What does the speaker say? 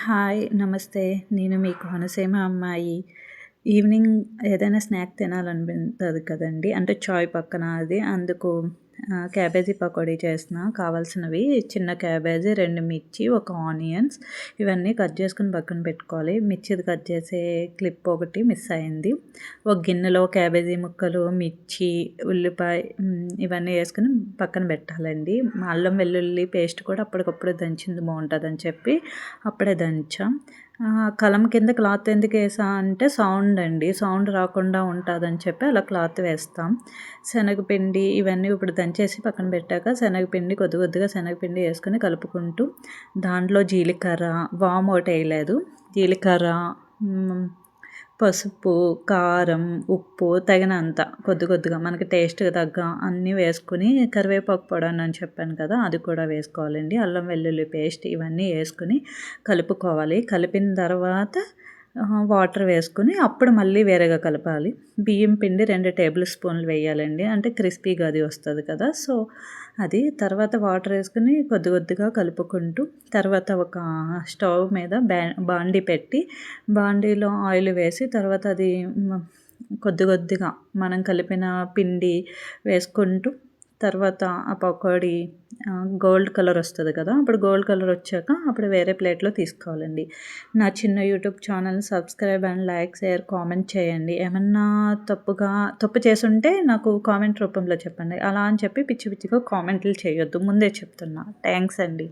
Hi! నమస్తే. నేను మీ కోనసీమ అమ్మాయి. ఈవినింగ్ ఏదైనా స్నాక్ తినాలనిపించదు కదండీ! అంటే చాయ్ పక్కన అది. అందుకు క్యాబేజీ పకోడీ చేస్తున్నా. కావాల్సినవి చిన్న క్యాబేజీ, 2 మిర్చి, ఒక ఆనియన్స్ ఇవన్నీ కట్ చేసుకొని పక్కన పెట్టుకోవాలి. మిర్చిది కట్ చేసే క్లిప్ ఒకటి మిస్ అయింది. ఒక గిన్నెలో క్యాబేజీ ముక్కలు, మిర్చి, ఉల్లిపాయ ఇవన్నీ వేసుకొని పక్కన పెట్టాలండి. అల్లం వెల్లుల్లి పేస్ట్ కూడా అప్పటికప్పుడు దంచింది బాగుంటుందని చెప్పి అప్పుడే దంచాం. కలం కింద క్లాత్ ఎందుకు వేసా అంటే సౌండ్ రాకుండా ఉంటుందని చెప్పి అలా క్లాత్ వేస్తాం. శనగపిండి ఇవన్నీ ఇప్పుడు దంచేసి పక్కన పెట్టాక శనగపిండి కొద్దిగా శనగపిండి వేసుకొని కలుపుకుంటూ దాంట్లో జీలకర్ర, వాము ఒకటి వేయలేదు, జీలకర్ర, పసుపు, కారం, ఉప్పు తగినంత కొద్దిగా మనకి టేస్ట్‌కి తగ్గ అన్నీ వేసుకొని కరివేపాకు పొడి అని చెప్పాను కదా, అది కూడా వేసుకోవాలండి. అల్లం వెల్లుల్లి పేస్ట్ ఇవన్నీ వేసుకొని కలుపుకోవాలి. కలిపిన తర్వాత వాటర్ వేసుకొని అప్పుడు మళ్ళీ వేరేగా కలపాలి. బియ్యం పిండి 2 టేబుల్ స్పూన్లు వేయాలండి. అంటే క్రిస్పీగా అది వస్తుంది కదా, సో అది తర్వాత వాటర్ వేసుకొని కొద్దిగా కలుపుకుంటూ తర్వాత ఒక స్టవ్ మీద బాండీ పెట్టి బాండీలో ఆయిల్ వేసి తర్వాత అది కొద్దిగా మనం కలిపిన పిండి వేసుకుంటూ తర్వాత ఆ పకోడీ గోల్డ్ కలర్ వస్తుంది కదా, అప్పుడు గోల్డ్ కలర్ వచ్చాక అప్పుడు వేరే ప్లేట్లో తీసుకోవాలండి. నా చిన్న యూట్యూబ్ ఛానల్ని subscribe and like, share, comment చేయండి. ఏమన్నా తప్పు చేసుంటే నాకు కామెంట్ రూపంలో చెప్పండి. అలా అని చెప్పి పిచ్చి పిచ్చిగా కామెంట్లు చేయొద్దు, ముందే చెప్తున్నా. థ్యాంక్స్ అండి.